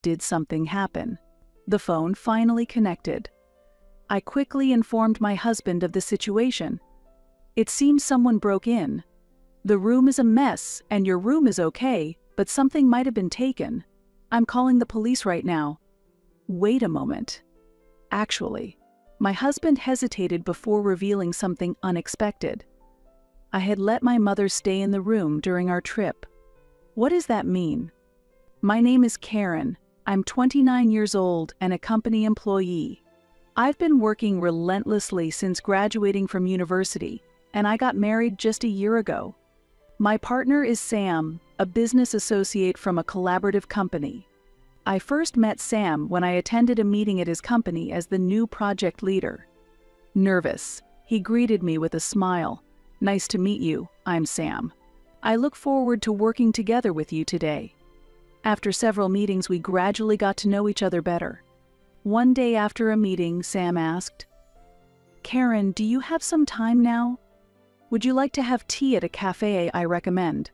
did something happen. The phone finally connected. I quickly informed my husband of the situation. It seems someone broke in. The room is a mess, and your room is okay, but something might have been taken. I'm calling the police right now. Wait a moment. Actually, my husband hesitated before revealing something unexpected. I had let my mother stay in the room during our trip. What does that mean? My name is Karen. I'm 29 years old and a company employee. I've been working relentlessly since graduating from university, and I got married just a year ago. My partner is Sam, a business associate from a collaborative company. I first met Sam when I attended a meeting at his company as the new project leader. Nervous, he greeted me with a smile. Nice to meet you, I'm Sam. I look forward to working together with you today. After several meetings, we gradually got to know each other better. One day after a meeting, Sam asked, "Karen, do you have some time now? Would you like to have tea at a cafe I recommend?"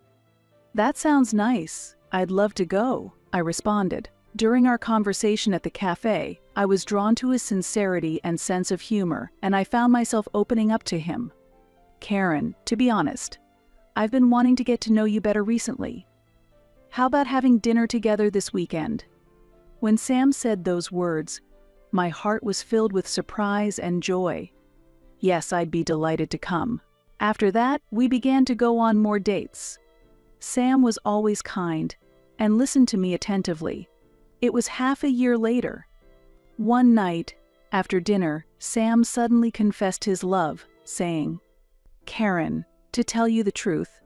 "That sounds nice. I'd love to go," I responded. During our conversation at the cafe, I was drawn to his sincerity and sense of humor, and I found myself opening up to him. "Karen, to be honest, I've been wanting to get to know you better recently. How about having dinner together this weekend?" When Sam said those words, my heart was filled with surprise and joy. Yes, I'd be delighted to come. After that, we began to go on more dates. Sam was always kind and listened to me attentively. It was half a year later. One night, after dinner, Sam suddenly confessed his love, saying, "Karen, to tell you the truth,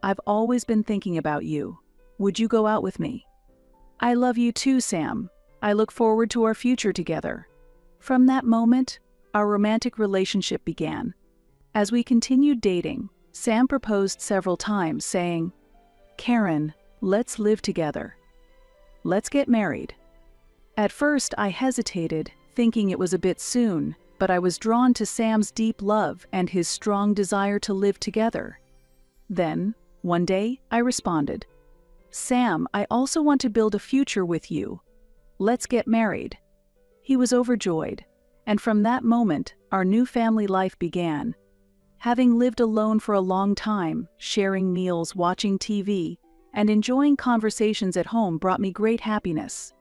I've always been thinking about you. Would you go out with me?" "I love you too, Sam. I look forward to our future together." From that moment, our romantic relationship began. As we continued dating, Sam proposed several times, saying, "Karen, let's live together. Let's get married." At first, I hesitated, thinking it was a bit soon, but I was drawn to Sam's deep love and his strong desire to live together. Then, one day, I responded, "Sam, I also want to build a future with you. Let's get married." He was overjoyed, and from that moment, our new family life began. Having lived alone for a long time, sharing meals, watching TV, and enjoying conversations at home brought me great happiness.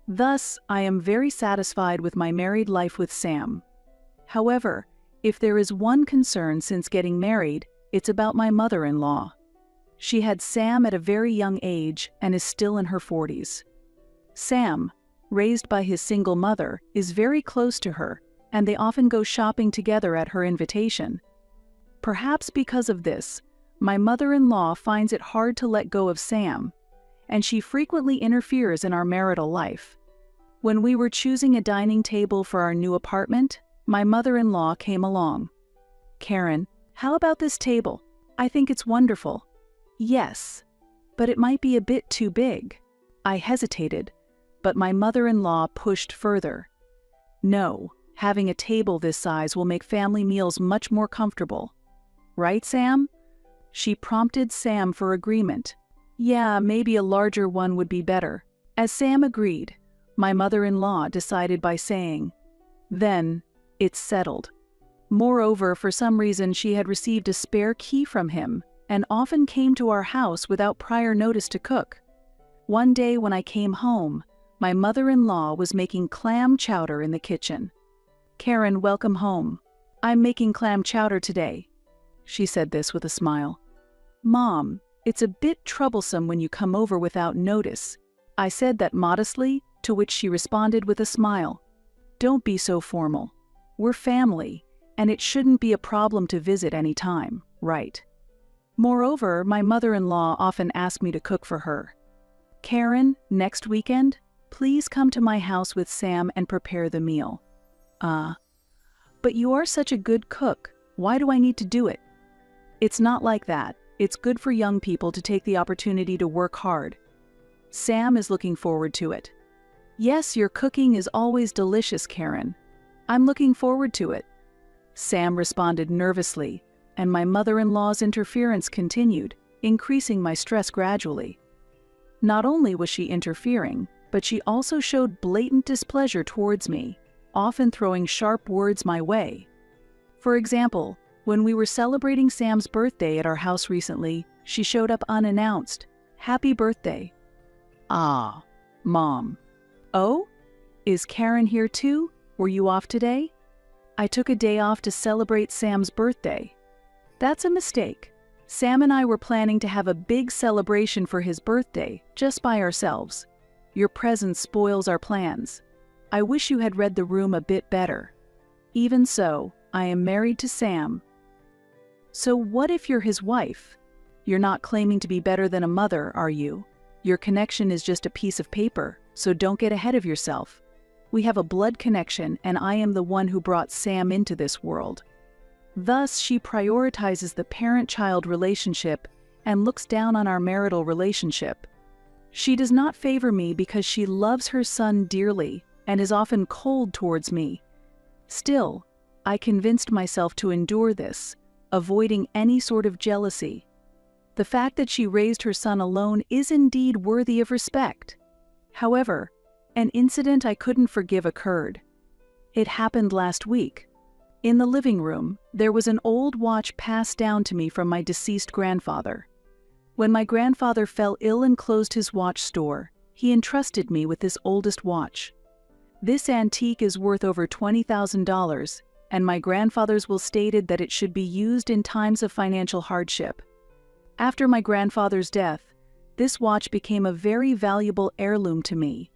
Thus, I am very satisfied with my married life with Sam. However, if there is one concern since getting married, it's about my mother-in-law. She had Sam at a very young age and is still in her 40s. Sam, raised by his single mother, is very close to her, and they often go shopping together at her invitation. Perhaps because of this, my mother-in-law finds it hard to let go of Sam, and she frequently interferes in our marital life. When we were choosing a dining table for our new apartment, my mother-in-law came along. "Karen, how about this table? I think it's wonderful." "Yes, but it might be a bit too big." I hesitated, but my mother-in-law pushed further. "No, having a table this size will make family meals much more comfortable. Right, Sam?" She prompted Sam for agreement. "Yeah, maybe a larger one would be better." As Sam agreed, my mother-in-law decided by saying, "Then, it's settled." Moreover, for some reason she had received a spare key from him and often came to our house without prior notice to cook. One day when I came home, my mother-in-law was making clam chowder in the kitchen. "Karen, welcome home. I'm making clam chowder today." She said this with a smile. "Mom, it's a bit troublesome when you come over without notice." I said that modestly, to which she responded with a smile. "Don't be so formal. We're family, and it shouldn't be a problem to visit any time, right?" Moreover, my mother-in-law often asked me to cook for her. "Karen, next weekend, please come to my house with Sam and prepare the meal." But you are such a good cook. Why do I need to do it?" "It's not like that. It's good for young people to take the opportunity to work hard. Sam is looking forward to it." "Yes, your cooking is always delicious, Karen. I'm looking forward to it." Sam responded nervously, and my mother-in-law's interference continued, increasing my stress gradually. Not only was she interfering, but she also showed blatant displeasure towards me, often throwing sharp words my way. For example, when we were celebrating Sam's birthday at our house recently, she showed up unannounced. "Happy birthday." "Ah, Mom." "Oh? Is Karen here too? Were you off today?" "I took a day off to celebrate Sam's birthday." "That's a mistake. Sam and I were planning to have a big celebration for his birthday, just by ourselves. Your presence spoils our plans. I wish you had read the room a bit better. Even so, I am married to Sam." "So what if you're his wife? You're not claiming to be better than a mother, are you? Your connection is just a piece of paper, so don't get ahead of yourself. We have a blood connection, and I am the one who brought Sam into this world." Thus, she prioritizes the parent-child relationship and looks down on our marital relationship. She does not favor me because she loves her son dearly and is often cold towards me. Still, I convinced myself to endure this, avoiding any sort of jealousy. The fact that she raised her son alone is indeed worthy of respect. However, an incident I couldn't forgive occurred. It happened last week. In the living room, there was an old watch passed down to me from my deceased grandfather. When my grandfather fell ill and closed his watch store, he entrusted me with this oldest watch. This antique is worth over $20,000, and my grandfather's will stated that it should be used in times of financial hardship. After my grandfather's death, this watch became a very valuable heirloom to me.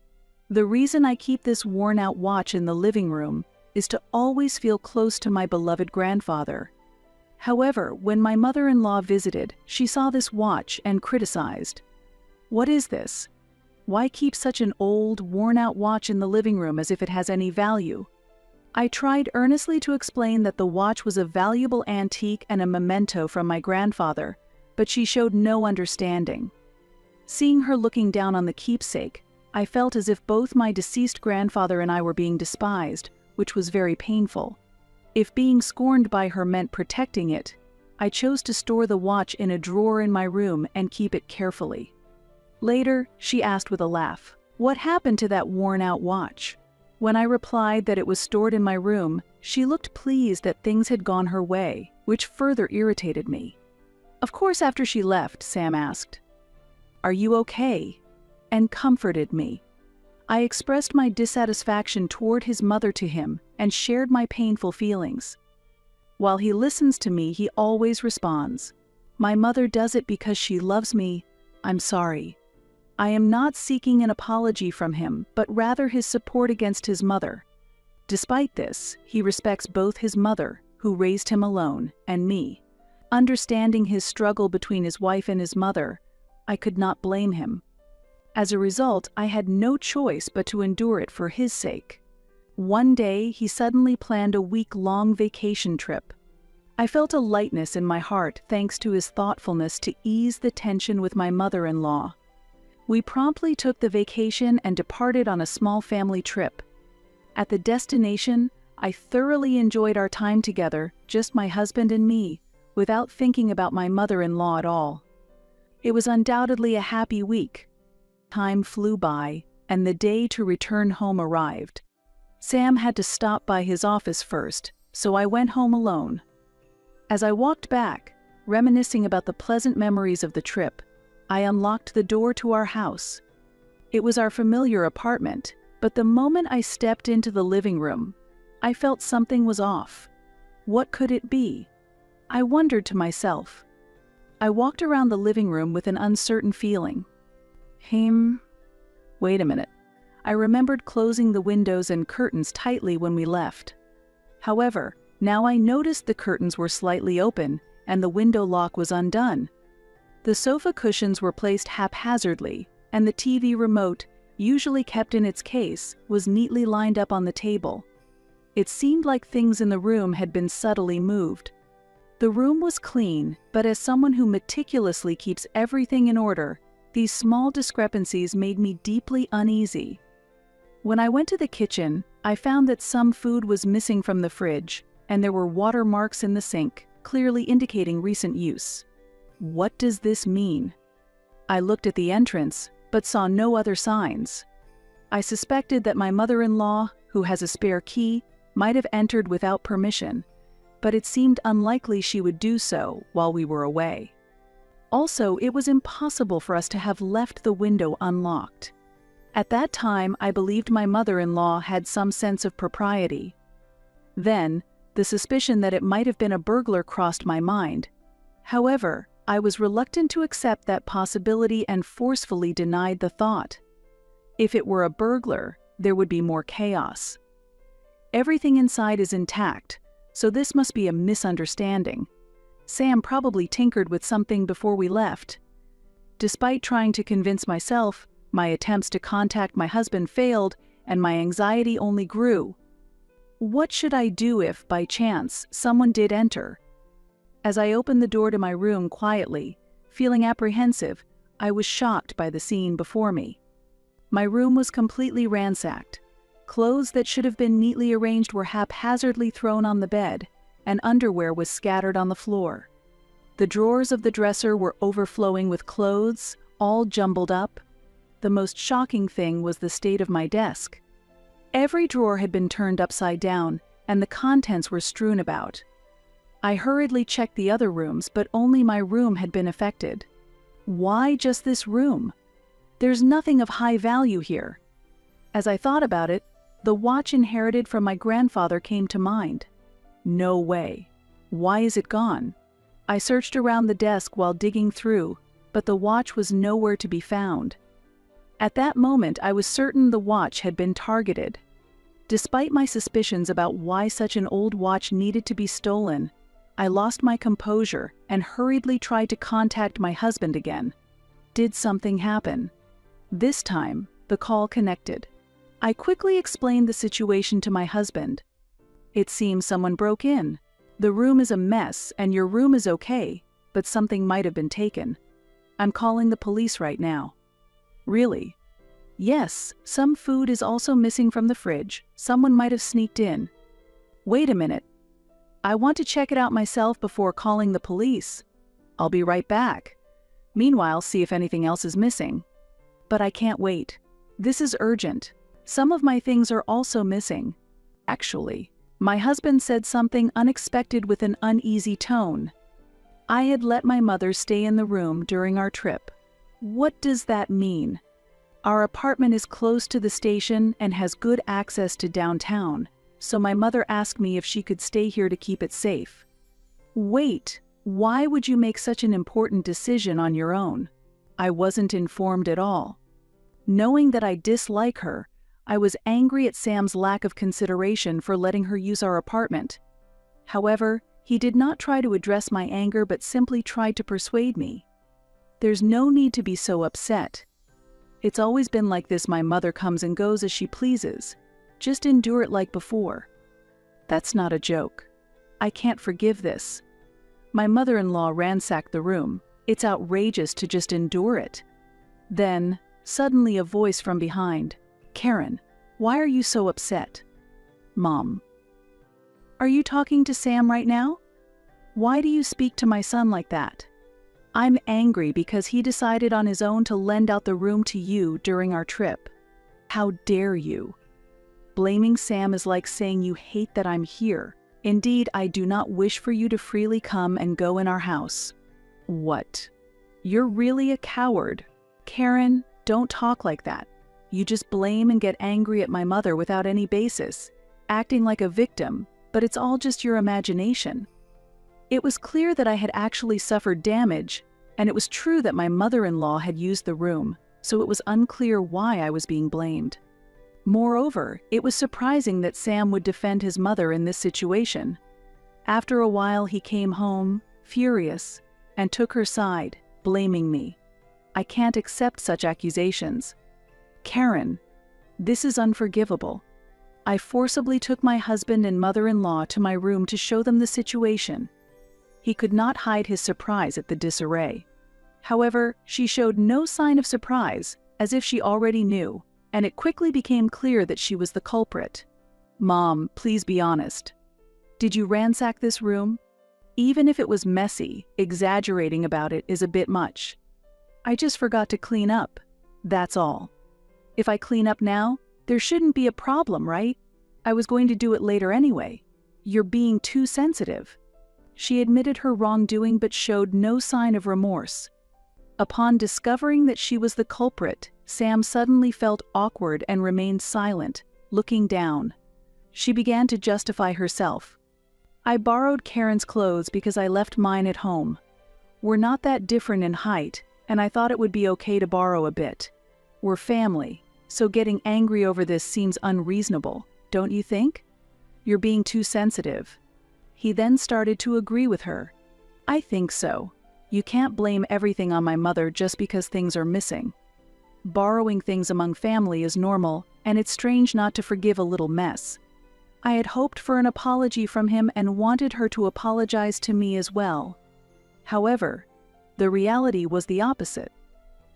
The reason I keep this worn-out watch in the living room is to always feel close to my beloved grandfather. However, when my mother-in-law visited, she saw this watch and criticized. "What is this? Why keep such an old, worn-out watch in the living room as if it has any value?" I tried earnestly to explain that the watch was a valuable antique and a memento from my grandfather, but she showed no understanding. Seeing her looking down on the keepsake, I felt as if both my deceased grandfather and I were being despised, which was very painful. If being scorned by her meant protecting it, I chose to store the watch in a drawer in my room and keep it carefully. Later, she asked with a laugh, "What happened to that worn-out watch?" When I replied that it was stored in my room, she looked pleased that things had gone her way, which further irritated me. Of course, after she left, Sam asked, "Are you okay?" and comforted me. I expressed my dissatisfaction toward his mother to him and shared my painful feelings. While he listens to me, he always responds, "My mother does it because she loves me. I'm sorry." I am not seeking an apology from him, but rather his support against his mother. Despite this, he respects both his mother, who raised him alone, and me. Understanding his struggle between his wife and his mother, I could not blame him. As a result, I had no choice but to endure it for his sake. One day, he suddenly planned a week-long vacation trip. I felt a lightness in my heart thanks to his thoughtfulness to ease the tension with my mother-in-law. We promptly took the vacation and departed on a small family trip. At the destination, I thoroughly enjoyed our time together, just my husband and me, without thinking about my mother-in-law at all. It was undoubtedly a happy week. Time flew by, and the day to return home arrived. Sam had to stop by his office first, so I went home alone. As I walked back, reminiscing about the pleasant memories of the trip, I unlocked the door to our house. It was our familiar apartment, but the moment I stepped into the living room, I felt something was off. What could it be? I wondered to myself. I walked around the living room with an uncertain feeling. Wait a minute. I remembered closing the windows and curtains tightly when we left. However, now I noticed the curtains were slightly open and the window lock was undone. The sofa cushions were placed haphazardly, and the TV remote, usually kept in its case, was neatly lined up on the table. It seemed like things in the room had been subtly moved. The room was clean, but as someone who meticulously keeps everything in order, these small discrepancies made me deeply uneasy. When I went to the kitchen, I found that some food was missing from the fridge, and there were watermarks in the sink, clearly indicating recent use. What does this mean? I looked at the entrance, but saw no other signs. I suspected that my mother-in-law, who has a spare key, might have entered without permission, but it seemed unlikely she would do so while we were away. Also, it was impossible for us to have left the window unlocked. At that time, I believed my mother-in-law had some sense of propriety. Then, the suspicion that it might have been a burglar crossed my mind. However, I was reluctant to accept that possibility and forcefully denied the thought. If it were a burglar, there would be more chaos. Everything inside is intact, so this must be a misunderstanding. Sam probably tinkered with something before we left. Despite trying to convince myself, my attempts to contact my husband failed and my anxiety only grew. What should I do if, by chance, someone did enter? As I opened the door to my room quietly, feeling apprehensive, I was shocked by the scene before me. My room was completely ransacked. Clothes that should have been neatly arranged were haphazardly thrown on the bed, and underwear was scattered on the floor. The drawers of the dresser were overflowing with clothes, all jumbled up. The most shocking thing was the state of my desk. Every drawer had been turned upside down, and the contents were strewn about. I hurriedly checked the other rooms, but only my room had been affected. Why just this room? There's nothing of high value here. As I thought about it, the watch inherited from my grandfather came to mind. No way. Why is it gone? I searched around the desk while digging through, but the watch was nowhere to be found. At that moment, I was certain the watch had been targeted. Despite my suspicions about why such an old watch needed to be stolen, I lost my composure and hurriedly tried to contact my husband again. Did something happen? This time, the call connected. I quickly explained the situation to my husband. It seems someone broke in. The room is a mess and your room is okay, but something might have been taken. I'm calling the police right now. Really? Yes, some food is also missing from the fridge. Someone might have sneaked in. Wait a minute. I want to check it out myself before calling the police. I'll be right back. Meanwhile, see if anything else is missing. But I can't wait. This is urgent. Some of my things are also missing. Actually, my husband said something unexpected with an uneasy tone. I had let my mother stay in the room during our trip. What does that mean? Our apartment is close to the station and has good access to downtown, so my mother asked me if she could stay here to keep it safe. Wait, why would you make such an important decision on your own? I wasn't informed at all. Knowing that I dislike her, I was angry at Sam's lack of consideration for letting her use our apartment. However, he did not try to address my anger but simply tried to persuade me. There's no need to be so upset. It's always been like this. My mother comes and goes as she pleases. Just endure it like before. That's not a joke. I can't forgive this. My mother-in-law ransacked the room. It's outrageous to just endure it. Then, suddenly a voice from behind. Karen, why are you so upset? Mom. Are you talking to Sam right now? Why do you speak to my son like that? I'm angry because he decided on his own to lend out the room to you during our trip. How dare you? Blaming Sam is like saying you hate that I'm here. Indeed, I do not wish for you to freely come and go in our house. What? You're really a coward. Karen, don't talk like that. You just blame and get angry at my mother without any basis, acting like a victim, but it's all just your imagination. It was clear that I had actually suffered damage, and it was true that my mother-in-law had used the room, so it was unclear why I was being blamed. Moreover, it was surprising that Sam would defend his mother in this situation. After a while, he came home, furious, and took her side, blaming me. I can't accept such accusations. Karen, this is unforgivable. I forcibly took my husband and mother-in-law to my room to show them the situation. He could not hide his surprise at the disarray. However, she showed no sign of surprise, as if she already knew, and it quickly became clear that she was the culprit. Mom, please be honest. Did you ransack this room? Even if it was messy, exaggerating about it is a bit much. I just forgot to clean up. That's all. If I clean up now, there shouldn't be a problem, right? I was going to do it later anyway. You're being too sensitive." She admitted her wrongdoing but showed no sign of remorse. Upon discovering that she was the culprit, Sam suddenly felt awkward and remained silent, looking down. She began to justify herself. "I borrowed Karen's clothes because I left mine at home. We're not that different in height, and I thought it would be okay to borrow a bit. We're family, so getting angry over this seems unreasonable, don't you think? You're being too sensitive." He then started to agree with her. "I think so. You can't blame everything on my mother just because things are missing. Borrowing things among family is normal, and it's strange not to forgive a little mess." I had hoped for an apology from him and wanted her to apologize to me as well. However, the reality was the opposite.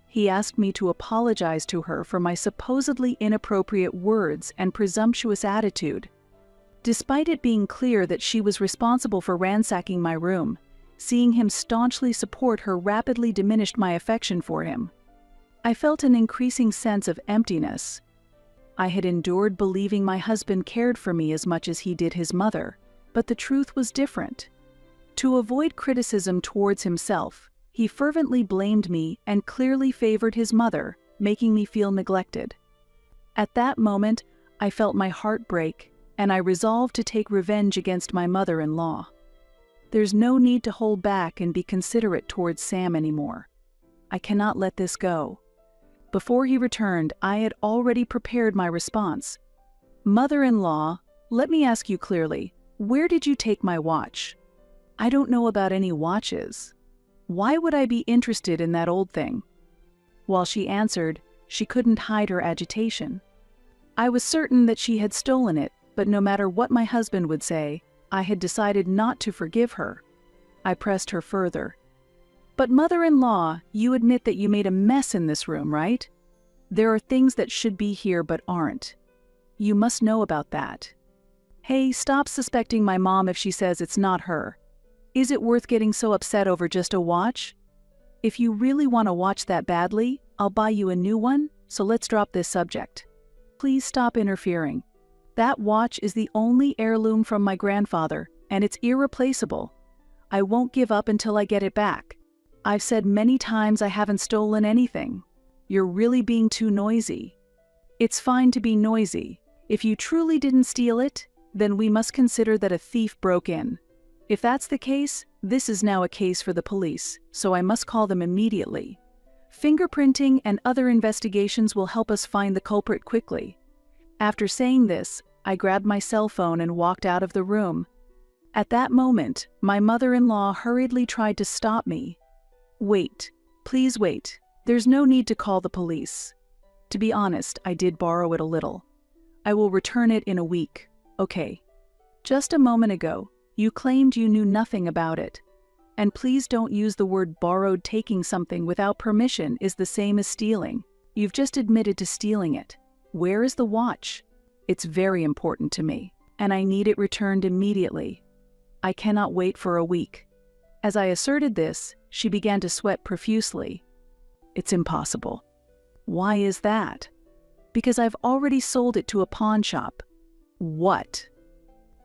He asked me to apologize to her for my supposedly inappropriate words and presumptuous attitude. Despite it being clear that she was responsible for ransacking my room, seeing him staunchly support her rapidly diminished my affection for him. I felt an increasing sense of emptiness. I had endured believing my husband cared for me as much as he did his mother, but the truth was different. To avoid criticism towards himself, he fervently blamed me and clearly favored his mother, making me feel neglected. At that moment, I felt my heart break, and I resolved to take revenge against my mother-in-law. There's no need to hold back and be considerate towards Sam anymore. I cannot let this go. Before he returned, I had already prepared my response. "Mother-in-law, let me ask you clearly, where did you take my watch? I don't know about any watches. Why would I be interested in that old thing?" While she answered, she couldn't hide her agitation. I was certain that she had stolen it, but no matter what my husband would say, I had decided not to forgive her. I pressed her further. "But mother-in-law, you admit that you made a mess in this room, right? There are things that should be here but aren't. You must know about that. Hey, stop suspecting my mom if she says it's not her. Is it worth getting so upset over just a watch? If you really want a watch that badly, I'll buy you a new one, so let's drop this subject. Please stop interfering. That watch is the only heirloom from my grandfather, and it's irreplaceable. I won't give up until I get it back. I've said many times I haven't stolen anything. You're really being too noisy." "It's fine to be noisy. If you truly didn't steal it, then we must consider that a thief broke in. If that's the case, this is now a case for the police, so I must call them immediately. Fingerprinting and other investigations will help us find the culprit quickly." After saying this, I grabbed my cell phone and walked out of the room. At that moment, my mother-in-law hurriedly tried to stop me. "Wait, please wait. There's no need to call the police. To be honest, I did borrow it a little. I will return it in a week, okay? Just a moment ago, you claimed you knew nothing about it. And please don't use the word borrowed. Taking something without permission is the same as stealing. You've just admitted to stealing it. Where is the watch? It's very important to me, and I need it returned immediately. I cannot wait for a week." As I asserted this, she began to sweat profusely. "It's impossible." "Why is that?" "Because I've already sold it to a pawn shop." "What?"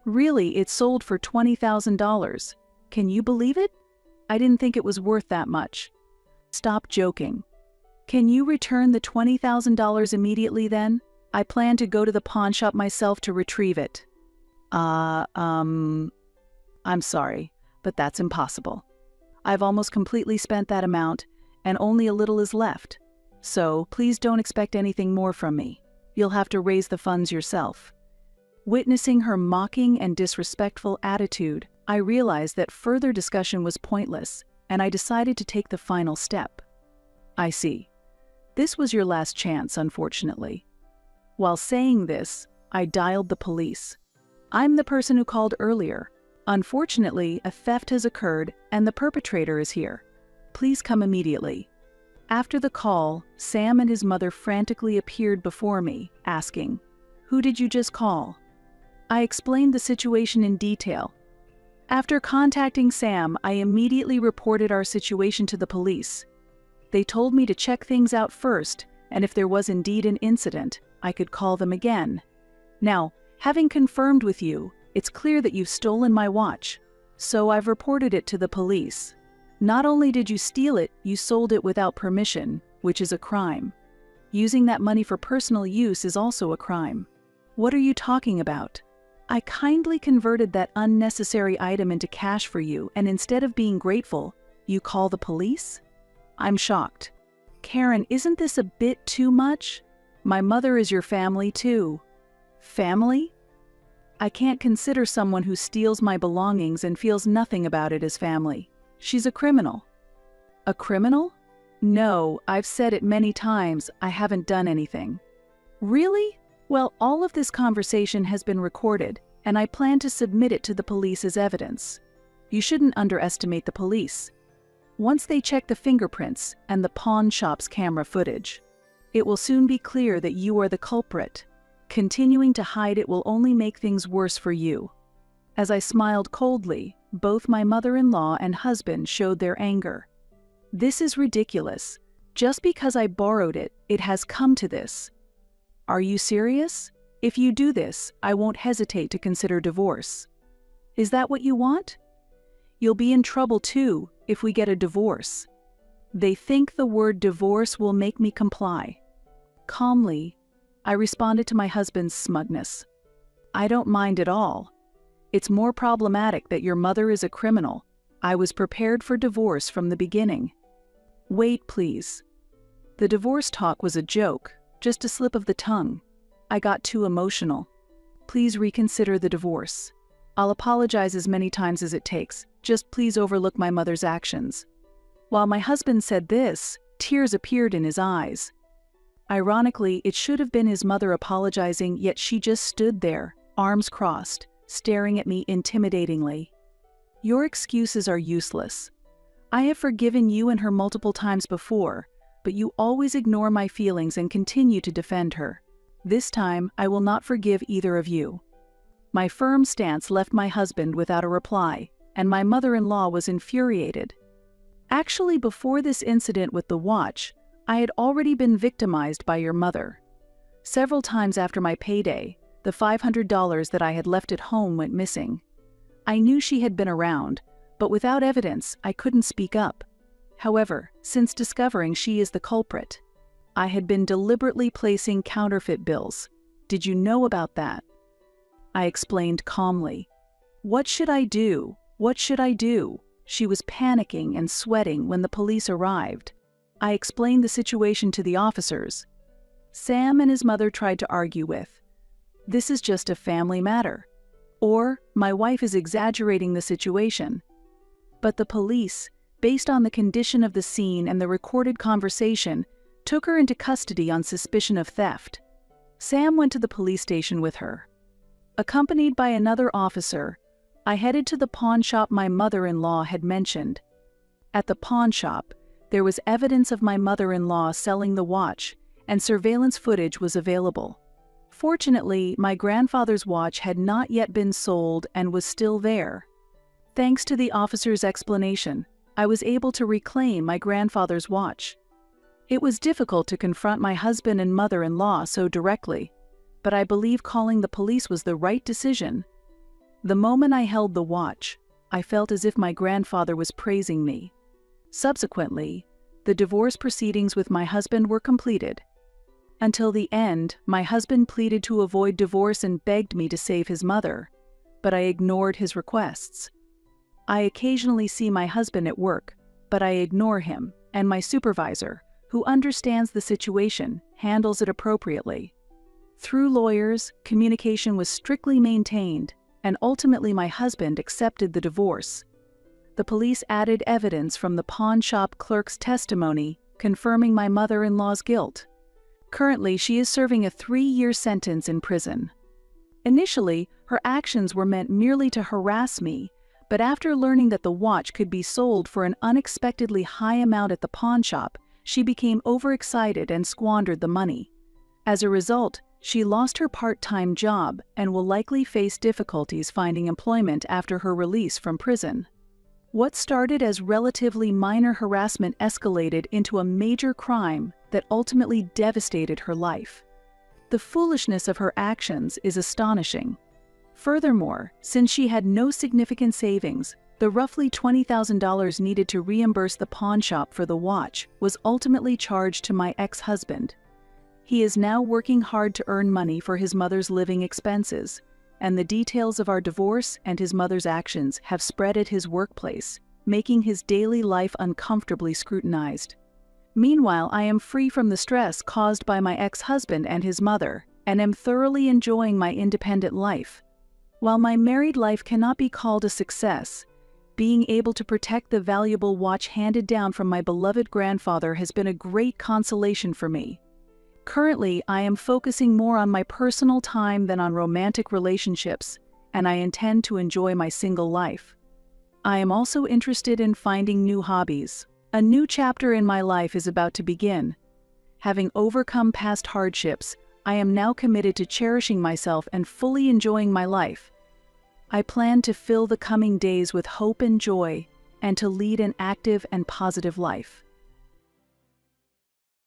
"Really, it sold for $20,000. Can you believe it? I didn't think it was worth that much." "Stop joking. Can you return the $20,000 immediately then? I plan to go to the pawn shop myself to retrieve it." I'm sorry, but that's impossible. I've almost completely spent that amount, and only a little is left. So please don't expect anything more from me. You'll have to raise the funds yourself." Witnessing her mocking and disrespectful attitude, I realized that further discussion was pointless, and I decided to take the final step. "I see. This was your last chance, unfortunately." While saying this, I dialed the police. "I'm the person who called earlier. Unfortunately, a theft has occurred and the perpetrator is here. Please come immediately." After the call, Sam and his mother frantically appeared before me, asking, "Who did you just call?" I explained the situation in detail. After contacting Sam, I immediately reported our situation to the police. They told me to check things out first, and if there was indeed an incident, I could call them again. Now, having confirmed with you, it's clear that you've stolen my watch, so I've reported it to the police. Not only did you steal it, you sold it without permission, which is a crime. Using that money for personal use is also a crime. What are you talking about? I kindly converted that unnecessary item into cash for you, and instead of being grateful, you call the police? I'm shocked. Karen, isn't this a bit too much? My mother is your family too. Family? I can't consider someone who steals my belongings and feels nothing about it as family. She's a criminal. A criminal? No, I've said it many times, I haven't done anything. Really? Well, all of this conversation has been recorded, and I plan to submit it to the police as evidence. You shouldn't underestimate the police. Once they check the fingerprints and the pawn shop's camera footage, it will soon be clear that you are the culprit. Continuing to hide it will only make things worse for you. As I smiled coldly, both my mother-in-law and husband showed their anger. This is ridiculous. Just because I borrowed it, it has come to this. Are you serious? If you do this, I won't hesitate to consider divorce. Is that what you want? You'll be in trouble too if we get a divorce. They think the word divorce will make me comply. Calmly, I responded to my husband's smugness. I don't mind at all. It's more problematic that your mother is a criminal. I was prepared for divorce from the beginning. Wait, please. The divorce talk was a joke, just a slip of the tongue. I got too emotional. Please reconsider the divorce. I'll apologize as many times as it takes. Just please overlook my mother's actions. While my husband said this, tears appeared in his eyes. Ironically, it should have been his mother apologizing, yet she just stood there, arms crossed, staring at me intimidatingly. Your excuses are useless. I have forgiven you and her multiple times before, but you always ignore my feelings and continue to defend her. This time, I will not forgive either of you. My firm stance left my husband without a reply, and my mother-in-law was infuriated. Actually, before this incident with the watch, I had already been victimized by your mother. Several times after my payday, the $500 that I had left at home went missing. I knew she had been around, but without evidence, I couldn't speak up. However, since discovering she is the culprit, I had been deliberately placing counterfeit bills. Did you know about that? I explained calmly. What should I do? What should I do? She was panicking and sweating when the police arrived. I explained the situation to the officers. Sam and his mother tried to argue with, "This is just a family matter," or "My wife is exaggerating the situation." But the police, based on the condition of the scene and the recorded conversation, took her into custody on suspicion of theft. Sam went to the police station with her. Accompanied by another officer, I headed to the pawn shop my mother-in-law had mentioned. At the pawn shop, there was evidence of my mother-in-law selling the watch, and surveillance footage was available. Fortunately, my grandfather's watch had not yet been sold and was still there. Thanks to the officer's explanation, I was able to reclaim my grandfather's watch. It was difficult to confront my husband and mother-in-law so directly, but I believe calling the police was the right decision. The moment I held the watch, I felt as if my grandfather was praising me. Subsequently, the divorce proceedings with my husband were completed. Until the end, my husband pleaded to avoid divorce and begged me to save his mother, but I ignored his requests. I occasionally see my husband at work, but I ignore him, and my supervisor, who understands the situation, handles it appropriately. Through lawyers, communication was strictly maintained, and ultimately my husband accepted the divorce. The police added evidence from the pawn shop clerk's testimony, confirming my mother-in-law's guilt. Currently, she is serving a 3-year sentence in prison. Initially, her actions were meant merely to harass me, but after learning that the watch could be sold for an unexpectedly high amount at the pawn shop, she became overexcited and squandered the money. As a result, she lost her part-time job and will likely face difficulties finding employment after her release from prison. What started as relatively minor harassment escalated into a major crime that ultimately devastated her life. The foolishness of her actions is astonishing. Furthermore, since she had no significant savings, the roughly $20,000 needed to reimburse the pawnshop for the watch was ultimately charged to my ex-husband. He is now working hard to earn money for his mother's living expenses, and the details of our divorce and his mother's actions have spread at his workplace, making his daily life uncomfortably scrutinized. Meanwhile, I am free from the stress caused by my ex-husband and his mother, and am thoroughly enjoying my independent life. While my married life cannot be called a success, being able to protect the valuable watch handed down from my beloved grandfather has been a great consolation for me. Currently, I am focusing more on my personal time than on romantic relationships, and I intend to enjoy my single life. I am also interested in finding new hobbies. A new chapter in my life is about to begin. Having overcome past hardships, I am now committed to cherishing myself and fully enjoying my life. I plan to fill the coming days with hope and joy, and to lead an active and positive life.